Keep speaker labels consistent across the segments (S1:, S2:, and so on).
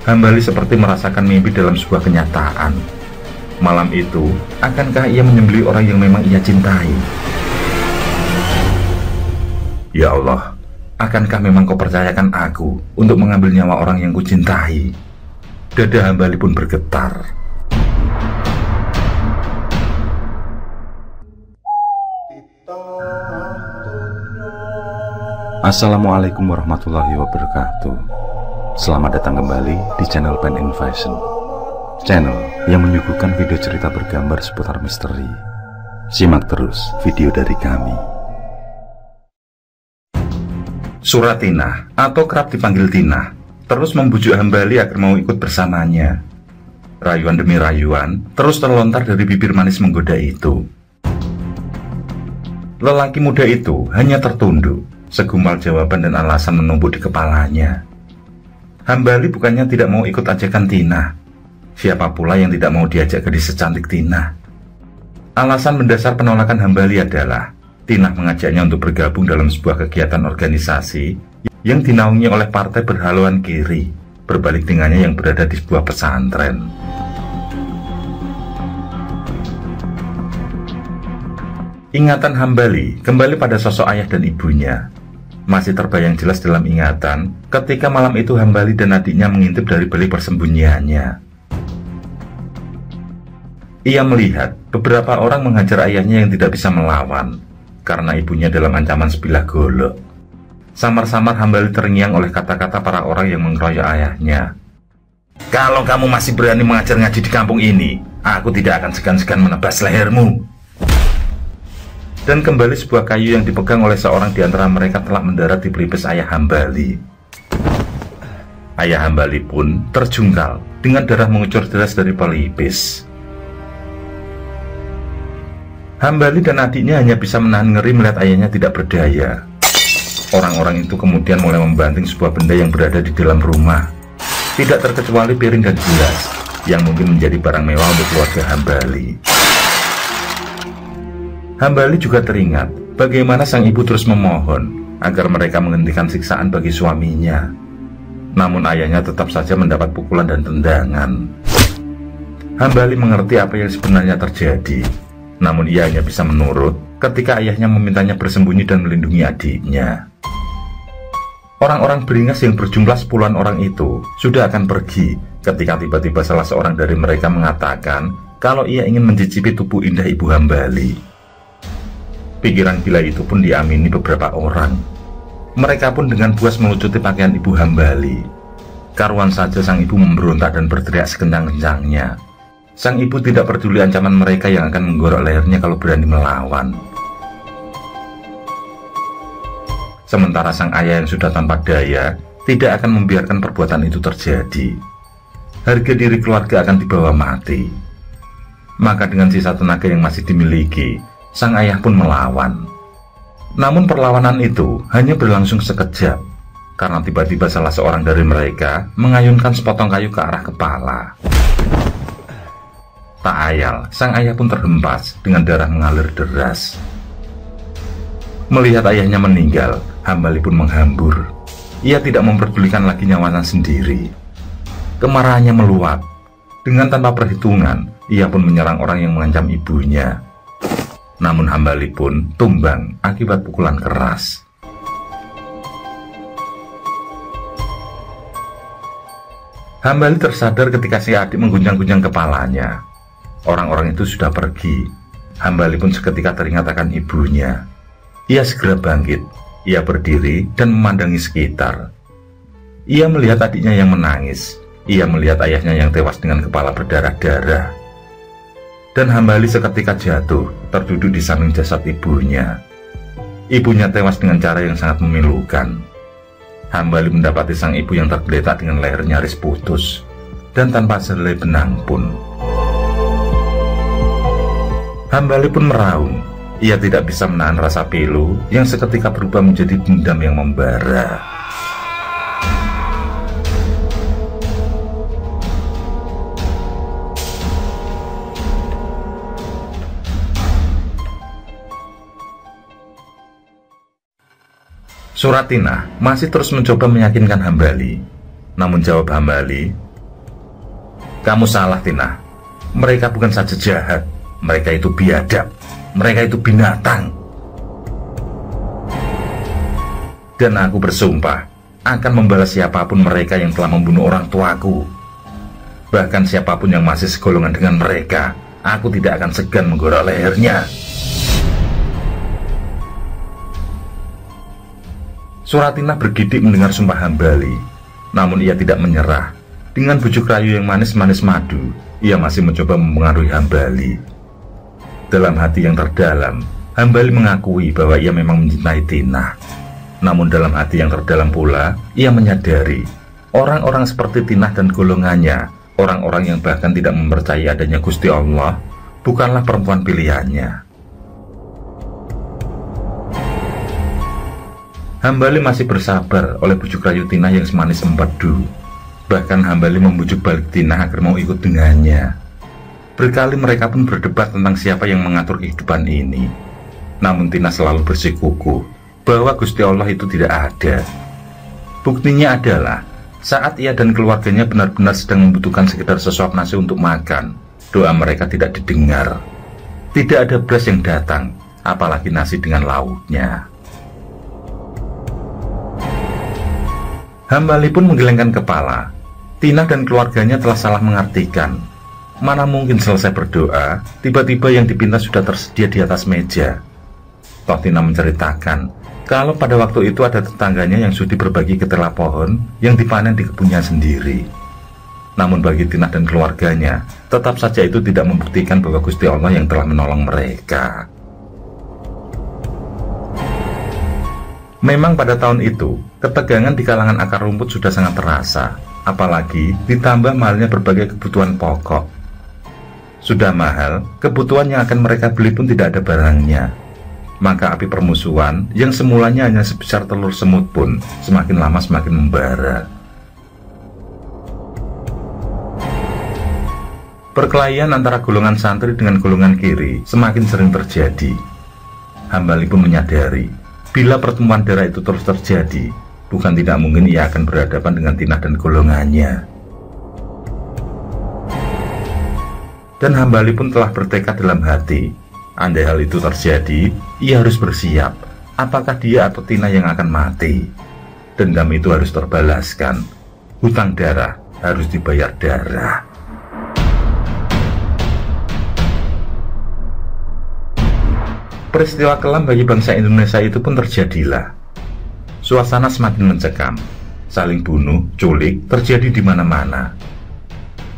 S1: Hambali seperti merasakan mimpi dalam sebuah kenyataan. Malam itu, akankah ia menyembelih orang yang memang ia cintai? Ya Allah, akankah memang kau percayakan aku untuk mengambil nyawa orang yang kucintai? Dada Hambali pun bergetar.
S2: Assalamualaikum warahmatullahi wabarakatuh. Selamat datang kembali di channel Pen and Fashion, channel yang menyuguhkan video cerita bergambar seputar misteri. Simak terus video dari kami.
S1: Suratinah, atau kerap dipanggil Tinah, terus membujuk Hambali agar mau ikut bersamanya. Rayuan demi rayuan terus terlontar dari bibir manis menggoda itu. Lelaki muda itu hanya tertunduk. Segumpal jawaban dan alasan menumpuk di kepalanya. Hambali bukannya tidak mau ikut ajakan Tinah. Siapa pula yang tidak mau diajak gadis secantik Tinah? Alasan mendasar penolakan Hambali adalah Tinah mengajaknya untuk bergabung dalam sebuah kegiatan organisasi yang dinaungi oleh partai berhaluan kiri, berbalik dengannya yang berada di sebuah pesantren. Ingatan Hambali kembali pada sosok ayah dan ibunya. Masih terbayang jelas dalam ingatan ketika malam itu Hambali dan adiknya mengintip dari balik persembunyiannya. Ia melihat beberapa orang menghajar ayahnya yang tidak bisa melawan karena ibunya dalam ancaman sebilah golok. Samar-samar Hambali terngiang oleh kata-kata para orang yang mengeroyok ayahnya. "Kalau kamu masih berani mengajar ngaji di kampung ini, aku tidak akan segan-segan menebas lehermu." Dan kembali sebuah kayu yang dipegang oleh seorang di antara mereka telah mendarat di pelipis ayah Hambali. Ayah Hambali pun terjungkal dengan darah mengucur deras dari pelipis. Hambali dan adiknya hanya bisa menahan ngeri melihat ayahnya tidak berdaya. Orang-orang itu kemudian mulai membanting sebuah benda yang berada di dalam rumah, tidak terkecuali piring dan gelas yang mungkin menjadi barang mewah untuk keluarga Hambali. Hambali juga teringat bagaimana sang ibu terus memohon agar mereka menghentikan siksaan bagi suaminya. Namun ayahnya tetap saja mendapat pukulan dan tendangan. Hambali mengerti apa yang sebenarnya terjadi. Namun ia hanya bisa menurut ketika ayahnya memintanya bersembunyi dan melindungi adiknya. Orang-orang beringas yang berjumlah 10-an orang itu sudah akan pergi ketika tiba-tiba salah seorang dari mereka mengatakan kalau ia ingin mencicipi tubuh indah ibu Hambali. Pikiran gila itu pun diamini beberapa orang. Mereka pun dengan puas melucuti pakaian ibu Hambali. Karuan saja sang ibu memberontak dan berteriak sekencang-kencangnya. Sang ibu tidak peduli ancaman mereka yang akan menggorok lehernya kalau berani melawan. Sementara sang ayah yang sudah tanpa daya tidak akan membiarkan perbuatan itu terjadi. Harga diri keluarga akan dibawa mati. Maka dengan sisa tenaga yang masih dimiliki, sang ayah pun melawan. Namun perlawanan itu hanya berlangsung sekejap, karena tiba-tiba salah seorang dari mereka mengayunkan sepotong kayu ke arah kepala. Tak ayal, sang ayah pun terhempas dengan darah mengalir deras. Melihat ayahnya meninggal, Hambali pun menghambur. Ia tidak memperdulikan lagi nyawanya sendiri. Kemarahannya meluap. Dengan tanpa perhitungan, ia pun menyerang orang yang mengancam ibunya. Namun Hambali pun tumbang akibat pukulan keras. Hambali tersadar ketika si adik mengguncang-guncang kepalanya. Orang-orang itu sudah pergi. Hambali pun seketika teringat akan ibunya. Ia segera bangkit. Ia berdiri dan memandangi sekitar. Ia melihat adiknya yang menangis. Ia melihat ayahnya yang tewas dengan kepala berdarah-darah. Dan Hambali seketika jatuh, terduduk di samping jasad ibunya. Ibunya tewas dengan cara yang sangat memilukan. Hambali mendapati sang ibu yang tergeletak dengan leher nyaris putus, dan tanpa sehelai benang pun. Hambali pun meraung. Ia tidak bisa menahan rasa pilu yang seketika berubah menjadi dendam yang membara. Suratinah masih terus mencoba meyakinkan Hambali. Namun jawab Hambali Kamu salah, Tina. Mereka bukan saja jahat, mereka itu biadab, mereka itu binatang. Dan aku bersumpah akan membalas siapapun mereka yang telah membunuh orang tuaku. Bahkan siapapun yang masih segolongan dengan mereka, aku tidak akan segan menggorok lehernya. Suratina bergidik mendengar sumpah Hambali, namun ia tidak menyerah. Dengan bujuk rayu yang manis-manis madu, ia masih mencoba mempengaruhi Hambali. Dalam hati yang terdalam, Hambali mengakui bahwa ia memang mencintai Tina. Namun dalam hati yang terdalam pula, ia menyadari orang-orang seperti Tina dan golongannya, orang-orang yang bahkan tidak mempercayai adanya Gusti Allah, bukanlah perempuan pilihannya. Hambali masih bersabar oleh bujuk rayu Tina yang semanis empedu. Bahkan Hambali membujuk balik Tina agar mau ikut dengannya. Berkali mereka pun berdebat tentang siapa yang mengatur kehidupan ini. Namun Tina selalu bersikukuh bahwa Gusti Allah itu tidak ada. Buktinya adalah saat ia dan keluarganya benar-benar sedang membutuhkan sekedar sesuap nasi untuk makan, doa mereka tidak didengar. Tidak ada beras yang datang, apalagi nasi dengan lauknya. Hambali pun menggelengkan kepala. Tina dan keluarganya telah salah mengartikan. Mana mungkin selesai berdoa, tiba-tiba yang dipinta sudah tersedia di atas meja. Toh Tina menceritakan kalau pada waktu itu ada tetangganya yang sudi berbagi ketela pohon yang dipanen di kebunnya sendiri. Namun bagi Tina dan keluarganya, tetap saja itu tidak membuktikan bahwa Gusti Allah yang telah menolong mereka. Memang pada tahun itu, ketegangan di kalangan akar rumput sudah sangat terasa, apalagi ditambah mahalnya berbagai kebutuhan pokok. Sudah mahal, kebutuhan yang akan mereka beli pun tidak ada barangnya. Maka api permusuhan yang semulanya hanya sebesar telur semut pun semakin lama semakin membara. Perkelahian antara golongan santri dengan golongan kiri semakin sering terjadi. Hambali pun menyadari bila pertemuan darah itu terus terjadi, bukan tidak mungkin ia akan berhadapan dengan Tina dan golongannya. Dan Hambali pun telah bertekad dalam hati, andai hal itu terjadi, ia harus bersiap, apakah dia atau Tina yang akan mati. Dendam itu harus terbalaskan, hutang darah harus dibayar darah. Peristiwa kelam bagi bangsa Indonesia itu pun terjadilah. Suasana semakin mencekam, saling bunuh, culik terjadi di mana-mana.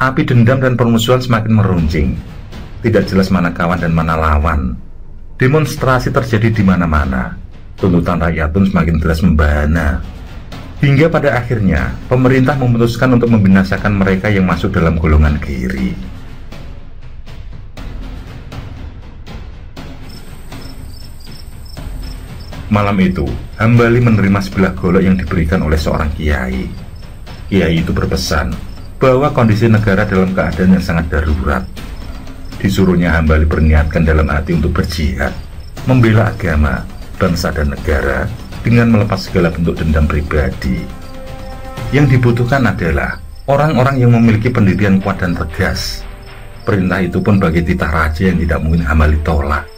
S1: Api dendam dan permusuhan semakin meruncing. Tidak jelas mana kawan dan mana lawan. Demonstrasi terjadi di mana-mana. Tuntutan rakyat pun semakin deras membahana. Hingga pada akhirnya, pemerintah memutuskan untuk membinasakan mereka yang masuk dalam golongan kiri. Malam itu, Hambali menerima sebilah golok yang diberikan oleh seorang kiai. Kiai itu berpesan bahwa kondisi negara dalam keadaan yang sangat darurat. Disuruhnya Hambali berniatkan dalam hati untuk berjihad, membela agama, bangsa dan negara dengan melepas segala bentuk dendam pribadi. Yang dibutuhkan adalah orang-orang yang memiliki pendirian kuat dan tegas. Perintah itu pun bagi titah raja yang tidak mungkin Hambali tolak.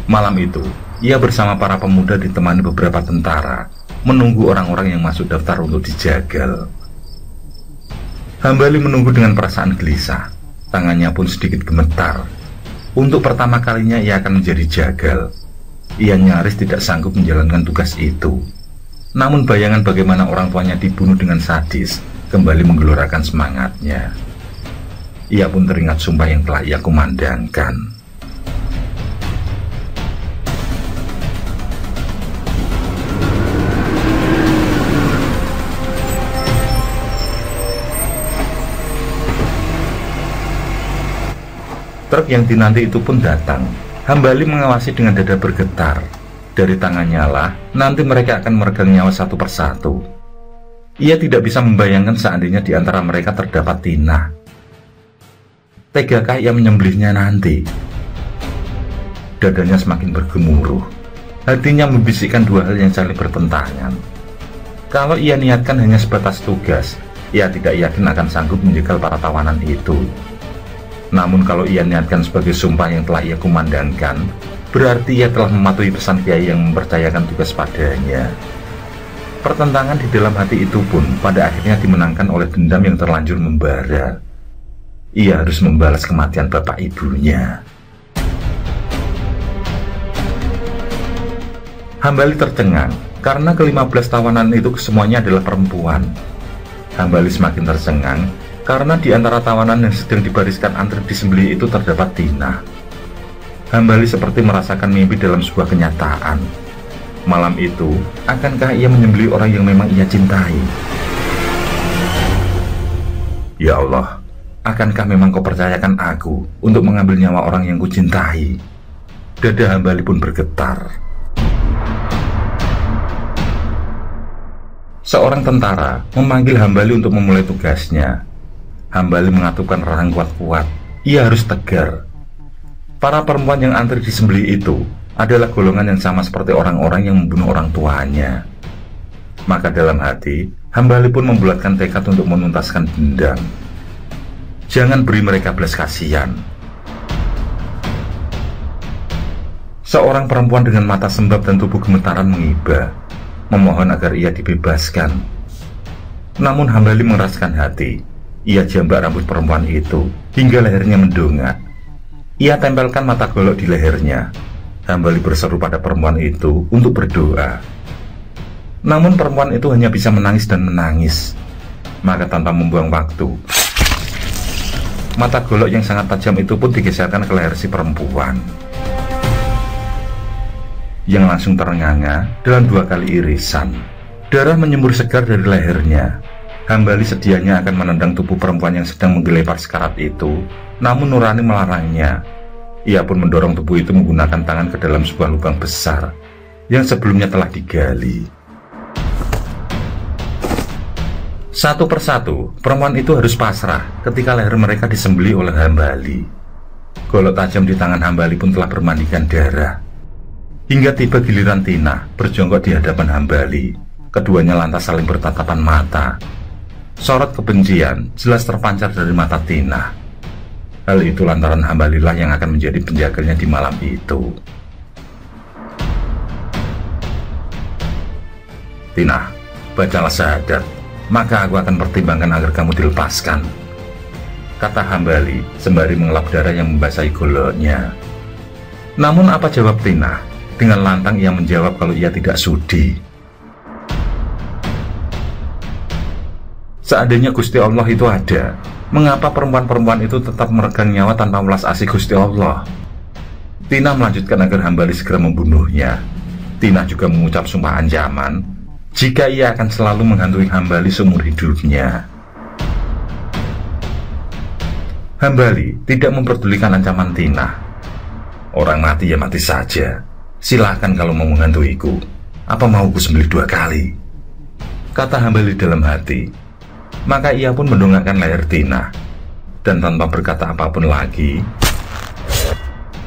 S1: Malam itu, ia bersama para pemuda ditemani beberapa tentara, menunggu orang-orang yang masuk daftar untuk dijagal. Hambali menunggu dengan perasaan gelisah, tangannya pun sedikit gemetar. Untuk pertama kalinya ia akan menjadi jagal. Ia nyaris tidak sanggup menjalankan tugas itu. Namun bayangan bagaimana orang tuanya dibunuh dengan sadis kembali menggelorakan semangatnya. Ia pun teringat sumpah yang telah ia kumandangkan. Truk yang dinanti itu pun datang. Hambali mengawasi dengan dada bergetar. Dari tangannya lah, nanti mereka akan meregang nyawa satu persatu. Ia tidak bisa membayangkan seandainya di antara mereka terdapat Tina. Tegakah ia menyembelihnya nanti? Dadanya semakin bergemuruh. Hatinya membisikkan dua hal yang saling bertentangan. Kalau ia niatkan hanya sebatas tugas, ia tidak yakin akan sanggup menjegal para tawanan itu. Namun kalau ia niatkan sebagai sumpah yang telah ia kumandangkan, berarti ia telah mematuhi pesan kiai yang mempercayakan tugas padanya. Pertentangan di dalam hati itu pun pada akhirnya dimenangkan oleh dendam yang terlanjur membara. Ia harus membalas kematian bapak ibunya. Hambali tercengang karena ke-15 tawanan itu semuanya adalah perempuan. Hambali semakin tercengang karena di antara tawanan yang sedang dibariskan antri disembelih itu terdapat Tina. Hambali seperti merasakan mimpi dalam sebuah kenyataan. Malam itu, akankah ia menyembelih orang yang memang ia cintai? Ya Allah, akankah memang kau percayakan aku untuk mengambil nyawa orang yang kucintai? Dada Hambali pun bergetar. Seorang tentara memanggil Hambali untuk memulai tugasnya. Hambali mengatupkan rahang kuat-kuat. Ia harus tegar. Para perempuan yang antri disembelih itu adalah golongan yang sama seperti orang-orang yang membunuh orang tuanya. Maka dalam hati, Hambali pun membulatkan tekad untuk menuntaskan dendam. Jangan beri mereka belas kasihan. Seorang perempuan dengan mata sembab dan tubuh gemetaran mengiba, memohon agar ia dibebaskan. Namun Hambali mengeraskan hati. Ia jambak rambut perempuan itu hingga lehernya mendongak. Ia tempelkan mata golok di lehernya. Hambali berseru pada perempuan itu untuk berdoa. Namun perempuan itu hanya bisa menangis dan menangis. Maka tanpa membuang waktu, mata golok yang sangat tajam itu pun digeserkan ke leher si perempuan, yang langsung terenganga dalam 2 kali irisan. Darah menyembur segar dari lehernya. Hambali sedianya akan menendang tubuh perempuan yang sedang menggelepar sekarat itu, namun nurani melarangnya. Ia pun mendorong tubuh itu menggunakan tangan ke dalam sebuah lubang besar yang sebelumnya telah digali. Satu persatu, perempuan itu harus pasrah ketika leher mereka disembelih oleh Hambali. Golok tajam di tangan Hambali pun telah bermandikan darah. Hingga tiba giliran Tina berjongkok di hadapan Hambali. Keduanya lantas saling bertatapan mata. Sorot kebencian jelas terpancar dari mata Tina. Hal itu lantaran Hambalilah yang akan menjadi penjaganya di malam itu. Tina, bacalah syahadat, maka aku akan pertimbangkan agar kamu dilepaskan, kata Hambali sembari mengelap darah yang membasahi goloknya. Namun apa jawab Tina? Dengan lantang ia menjawab kalau ia tidak sudi. Seandainya Gusti Allah itu ada, mengapa perempuan-perempuan itu tetap meregang nyawa tanpa welas asih Gusti Allah? Tina melanjutkan agar Hambali segera membunuhnya. Tina juga mengucap sumpah ancaman jika ia akan selalu menghantui Hambali seumur hidupnya. Hambali tidak memperdulikan ancaman Tina. Orang mati ya mati saja. Silahkan kalau mau menghantuiku. Apa mau ku sembelih 2 kali? Kata Hambali dalam hati. Maka ia pun mendongakkan leher Tina. Dan tanpa berkata apapun lagi,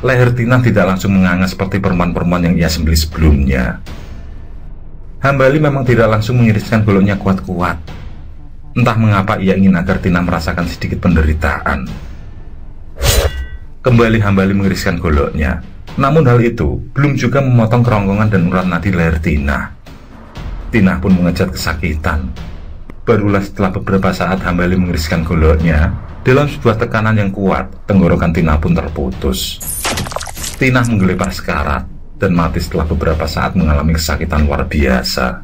S1: leher Tina tidak langsung menganga seperti perempuan-perempuan yang ia sembelih sebelumnya. Hambali memang tidak langsung mengiriskan goloknya kuat-kuat. Entah mengapa ia ingin agar Tina merasakan sedikit penderitaan. Kembali Hambali mengiriskan goloknya. Namun hal itu belum juga memotong kerongkongan dan urat nadi leher Tina. Tina pun mengejat kesakitan. Barulah setelah beberapa saat Hambali mengiriskan goloknya, dalam sebuah tekanan yang kuat, tenggorokan Tina pun terputus. Tina menggelepar sekarat dan mati setelah beberapa saat mengalami kesakitan luar biasa.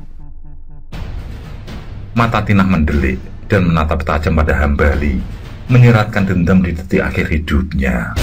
S1: Mata Tina mendelik dan menatap tajam pada Hambali, menyeratkan dendam di detik akhir hidupnya.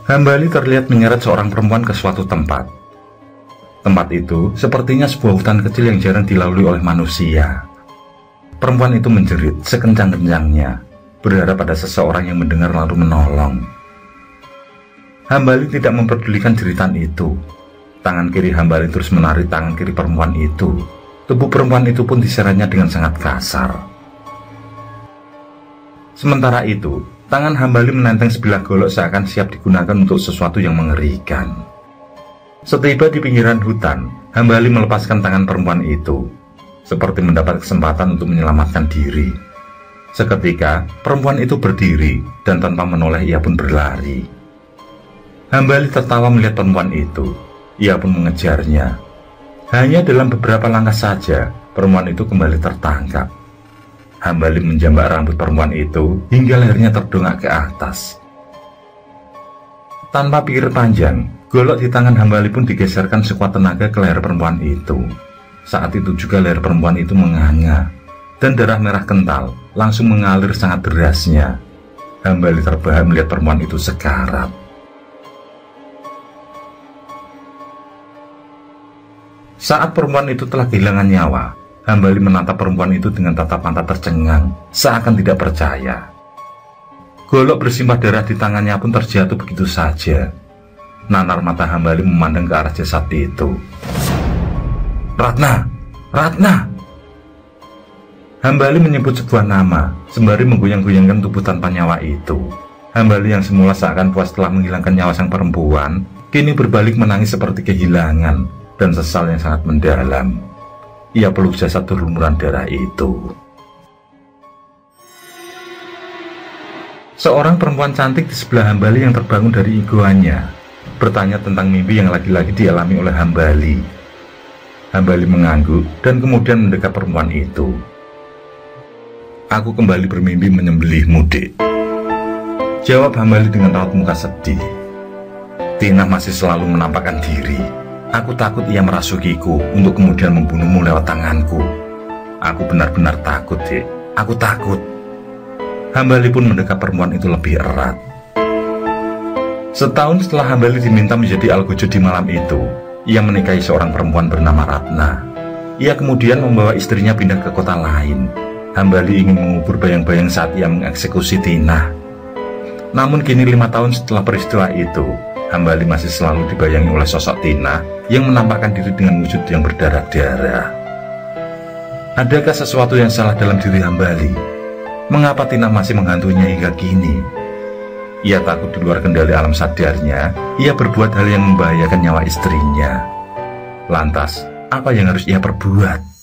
S1: Hambali terlihat menyeret seorang perempuan ke suatu tempat. Tempat itu sepertinya sebuah hutan kecil yang jarang dilalui oleh manusia. Perempuan itu menjerit sekencang-kencangnya, berharap pada seseorang yang mendengar lalu menolong. Hambali tidak memperdulikan jeritan itu. Tangan kiri Hambali terus menarik tangan kiri perempuan itu. Tubuh perempuan itu pun diseretnya dengan sangat kasar. Sementara itu, tangan Hambali menenteng sebilah golok seakan siap digunakan untuk sesuatu yang mengerikan. Setiba di pinggiran hutan, Hambali melepaskan tangan perempuan itu, seperti mendapat kesempatan untuk menyelamatkan diri. Seketika, perempuan itu berdiri, dan tanpa menoleh ia pun berlari. Hambali tertawa melihat perempuan itu. Ia pun mengejarnya. Hanya dalam beberapa langkah saja, perempuan itu kembali tertangkap. Hambali menjambak rambut perempuan itu, hingga lehernya terdongak ke atas. Tanpa pikir panjang, golok di tangan Hambali pun digeserkan sekuat tenaga ke leher perempuan itu. Saat itu juga leher perempuan itu menganga, dan darah merah kental langsung mengalir sangat derasnya. Hambali terbahak melihat perempuan itu sekarat. Saat perempuan itu telah kehilangan nyawa, Hambali menatap perempuan itu dengan tatap mata tercengang, seakan tidak percaya. Golok bersimbah darah di tangannya pun terjatuh begitu saja. Nanar mata Hambali memandang ke arah jasad itu. Ratna! Ratna! Hambali menyebut sebuah nama, sembari menggoyang-goyangkan tubuh tanpa nyawa itu. Hambali yang semula seakan puas telah menghilangkan nyawa sang perempuan, kini berbalik menangis seperti kehilangan, dan sesal yang sangat mendalam. Ia peluk jasad berlumuran darah itu. Seorang perempuan cantik di sebelah Hambali yang terbangun dari igoannya, bertanya tentang mimpi yang lagi-lagi dialami oleh Hambali. Hambali mengangguk dan kemudian mendekat perempuan itu. Aku kembali bermimpi menyembelihmu, Dek. Jawab Hambali dengan raut muka sedih. Tina masih selalu menampakkan diri. Aku takut ia merasukiku untuk kemudian membunuhmu lewat tanganku. Aku benar-benar takut, Dek. Aku takut. Hambali pun mendekat perempuan itu lebih erat. Setahun setelah Hambali diminta menjadi algojo di malam itu, ia menikahi seorang perempuan bernama Ratna. Ia kemudian membawa istrinya pindah ke kota lain. Hambali ingin mengubur bayang-bayang saat ia mengeksekusi Tina. Namun kini 5 tahun setelah peristiwa itu, Hambali masih selalu dibayangi oleh sosok Tina yang menampakkan diri dengan wujud yang berdarah-darah. Adakah sesuatu yang salah dalam diri Hambali? Mengapa Tina masih menghantuinya hingga kini? Ia takut di luar kendali alam sadarnya, ia berbuat hal yang membahayakan nyawa istrinya. Lantas, apa yang harus ia perbuat?